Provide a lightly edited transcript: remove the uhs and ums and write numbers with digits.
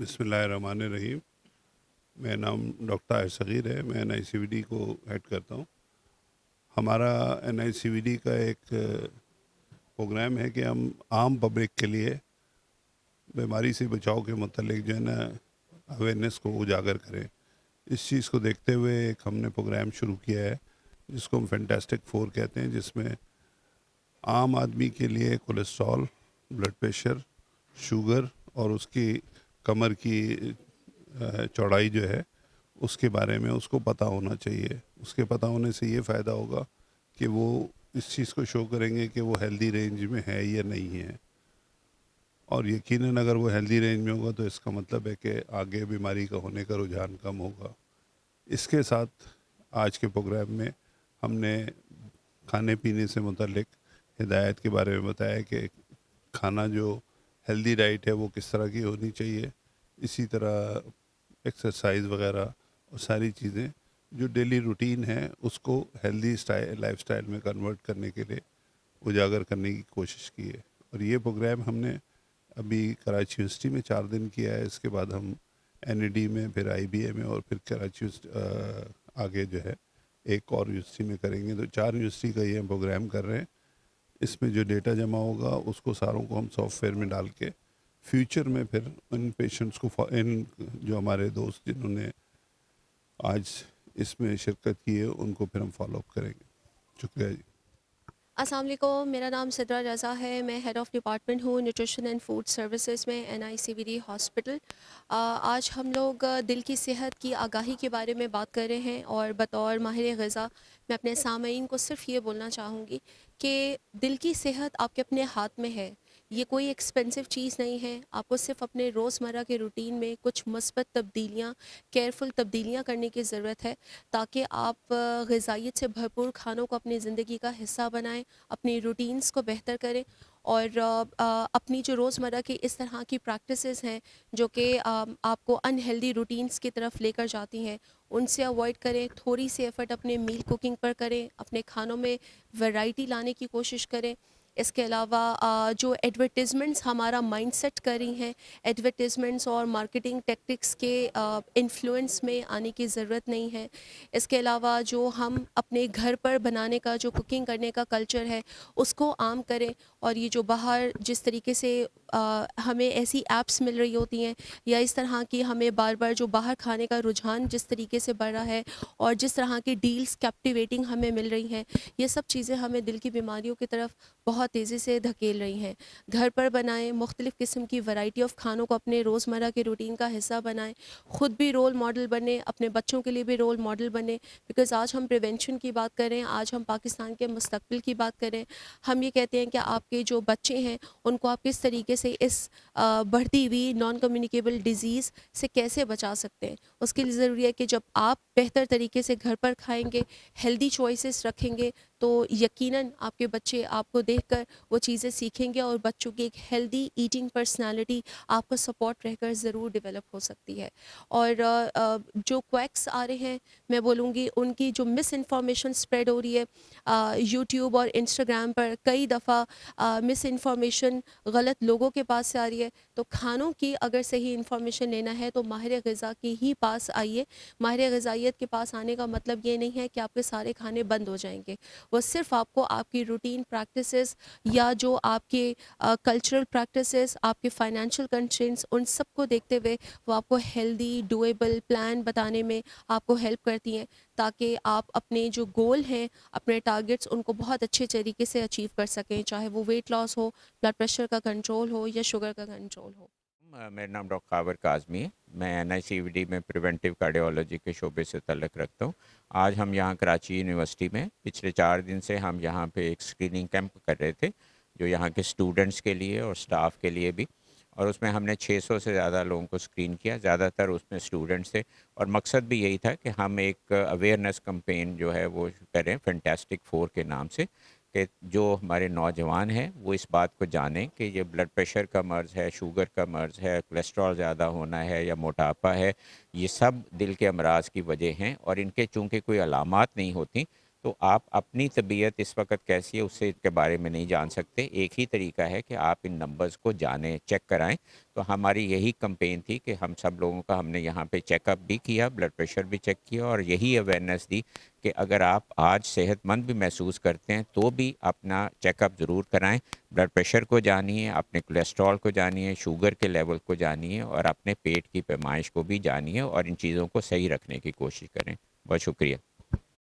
बिस्मिल्लाहिर्रहमानिर्रहीम। मेरा नाम डॉक्टर आहिर सग़ीर है। मैं NICVD को हेड करता हूँ। हमारा NICVD का एक प्रोग्राम है कि हम आम पब्लिक के लिए बीमारी से बचाव के मतलब जो है ना अवेयरनेस को उजागर करें। इस चीज़ को देखते हुए एक हमने प्रोग्राम शुरू किया है जिसको हम फैंटास्टिक 4 कहते हैं, जिसमें आम आदमी के लिए कोलेस्ट्रॉल, ब्लड प्रेशर, शुगर और उसकी कमर की चौड़ाई जो है उसके बारे में उसको पता होना चाहिए। उसके पता होने से ये फ़ायदा होगा कि वो इस चीज़ को शो करेंगे कि वो हेल्दी रेंज में है या नहीं है, और यकीनन अगर वो हेल्दी रेंज में होगा तो इसका मतलब है कि आगे बीमारी का होने का रुझान कम होगा। इसके साथ आज के प्रोग्राम में हमने खाने पीने से मुतल्लिक हिदायत के बारे में बताया कि खाना जो हेल्दी डाइट है वो किस तरह की होनी चाहिए। इसी तरह एक्सरसाइज वगैरह और सारी चीज़ें जो डेली रूटीन है उसको हेल्दी लाइफस्टाइल में कन्वर्ट करने के लिए उजागर करने की कोशिश की है। और ये प्रोग्राम हमने अभी कराची यूनिवर्सिटी में 4 दिन किया है। इसके बाद हम NAD में, फिर IBA में और फिर कराची आगे जो है एक और यूनिवर्सिटी में करेंगे। तो 4 यूनिवर्सिटी का ये हम प्रोग्राम कर रहे हैं। इसमें जो डेटा जमा होगा उसको सारों को हम सॉफ्टवेयर में डाल के फ्यूचर में फिर इन पेशेंट्स को, इन जो हमारे दोस्त जिन्होंने आज इसमें शिरकत की है उनको फिर हम फॉलोअप करेंगे। शुक्रिया जी। अस्सलाम वालेकुम, मेरा नाम सिद्रा रज़ा है। मैं हेड ऑफ़ डिपार्टमेंट हूँ न्यूट्रिशन एंड फूड सर्विसेज में NICVD हॉस्पिटल। आज हम लोग दिल की सेहत की आगाही के बारे में बात कर रहे हैं, और बतौर माहिर ग़िज़ा मैं अपने सामईन को सिर्फ़ ये बोलना चाहूँगी कि दिल की सेहत आपके अपने हाथ में है। ये कोई एक्सपेंसिव चीज़ नहीं है। आपको सिर्फ़ अपने रोज़मर्रा के रूटीन में कुछ मस्बत तब्दीलियाँ, केयरफुल तब्दीलियाँ करने की ज़रूरत है, ताकि आप ग़िज़ाइयत से भरपूर खानों को अपनी ज़िंदगी का हिस्सा बनाएँ, अपनी रूटीन्स को बेहतर करें, और अपनी जो रोज़मर्रा की इस तरह की प्रैक्टिसेस हैं जो कि आपको अनहेल्दी रूटीन्स की तरफ लेकर जाती हैं, उनसे अवॉइड करें। थोड़ी सी एफ़र्ट अपने मील कुकिंग पर करें, अपने खानों में वैरायटी लाने की कोशिश करें। इसके अलावा जो एडवर्टिज़मेंट्स हमारा माइंडसेट कर रही हैं, एडवर्टिज़मेंट्स और मार्केटिंग टेक्टिक्स के इन्फ्लुएंस में आने की ज़रूरत नहीं है। इसके अलावा जो हम अपने घर पर बनाने का, जो कुकिंग करने का कल्चर है, उसको आम करें। और ये जो बाहर जिस तरीके से हमें ऐसी ऐप्स मिल रही होती हैं, या इस तरह की हमें बार बार जो बाहर खाने का रुझान जिस तरीके से बढ़ रहा है, और जिस तरह की डील्स कैप्टिवेटिंग हमें मिल रही हैं, ये सब चीज़ें हमें दिल की बीमारियों की तरफ बहुत तेज़ी से धकेल रही हैं। घर पर बनाएं, मुख्तलिफ़ किस्म की वैरायटी ऑफ खानों को अपने रोज़मर्रा के रूटीन का हिस्सा बनाएं। ख़ुद भी रोल मॉडल बने, अपने बच्चों के लिए भी रोल मॉडल बने। बिकॉज़ आज हम प्रिवेंशन की बात करें, आज हम पाकिस्तान के मुस्तक़बिल की बात करें। हम ये कहते हैं कि आपके जो बच्चे हैं उनको आप किस तरीके से इस बढ़ती हुई नॉन कम्युनिकेबल डिज़ीज़ से कैसे बचा सकते हैं। उसके लिए ज़रूरी है कि जब आप बेहतर तरीके से घर पर खाएँगे, हेल्दी चॉइसेस रखेंगे, तो यकीनन आपके बच्चे आपको देखकर वो चीज़ें सीखेंगे, और बच्चों की एक हेल्दी ईटिंग पर्सनैलिटी आपको सपोर्ट रहकर ज़रूर डेवलप हो सकती है। और जो क्वैक्स आ रहे हैं, मैं बोलूँगी उनकी जो मिस इन्फॉर्मेशन स्प्रेड हो रही है यूट्यूब और इंस्टाग्राम पर, कई दफ़ा मिस इन्फॉर्मेशन गलत लोगों के पास से आ रही है। तो खानों की अगर सही इन्फॉर्मेशन लेना है तो माहिर ग़िज़ा के ही पास आइए। माहिर ग़िज़ाइयत के पास आने का मतलब ये नहीं है कि आपके सारे खाने बंद हो जाएंगे। वो सिर्फ़ आपको आपकी रूटीन प्रैक्टिसेस, या जो आपके कल्चरल प्रैक्टिसेस, आपके फाइनेंशियल कंस्ट्रेंट्स, उन सब को देखते हुए वो आपको हेल्दी डुएबल प्लान बताने में आपको हेल्प करती हैं, ताकि आप अपने जो गोल हैं, अपने टारगेट्स, उनको बहुत अच्छे तरीके से अचीव कर सकें, चाहे वो वेट लॉस हो, ब्लड प्रेशर का कंट्रोल हो, या शुगर का कंट्रोल हो। मेरा नाम डॉक्टर कावर काज़मी है। मैं NICVD में प्रिवेंटिव कार्डियोलॉजी के शोबे से तल्लुक़ रखता हूँ। आज हम यहाँ कराची यूनिवर्सिटी में पिछले 4 दिन से हम यहाँ पे एक स्क्रीनिंग कैंप कर रहे थे, जो यहाँ के स्टूडेंट्स के लिए और स्टाफ के लिए भी। और उसमें हमने 600 से ज़्यादा लोगों को स्क्रीन किया, ज़्यादातर उसमें स्टूडेंट्स थे। और मकसद भी यही था कि हम एक अवेयरनेस कैंपेन जो है वो करें फैंटास्टिक 4 के नाम से, कि जो हमारे नौजवान हैं वो इस बात को जानें कि ये ब्लड प्रेशर का मर्ज़ है, शुगर का मर्ज़ है, कोलेस्ट्रॉल ज़्यादा होना है या मोटापा है, ये सब दिल के अमराज की वजह हैं। और इनके चूँकि कोई अलामात नहीं होती, تو آپ اپنی طبیعت اس وقت کیسی ہے اس سے کے بارے میں نہیں جان سکتے. ایک ہی طریقہ ہے کہ آپ ان نمبرز کو جانیں، چیک کرائیں. تو ہماری یہی کمپین تھی کہ ہم سب لوگوں کا ہم نے یہاں پہ چیک اپ بھی کیا، بلڈ پریشر بھی چیک کیا، اور یہی اویئرنیس دی کہ اگر آپ آج صحت مند بھی محسوس کرتے ہیں تو بھی اپنا چیک اپ ضرور کرائیں. بلڈ پریشر کو جانیے، اپنے کولیسٹرول کو جانیے، شوگر کے لیول کو جانیے، اور اپنے پیٹ کی پیمائش کو بھی جانیے، اور ان چیزوں کو صحیح رکھنے کی کوشش کریں. بہت شکریہ.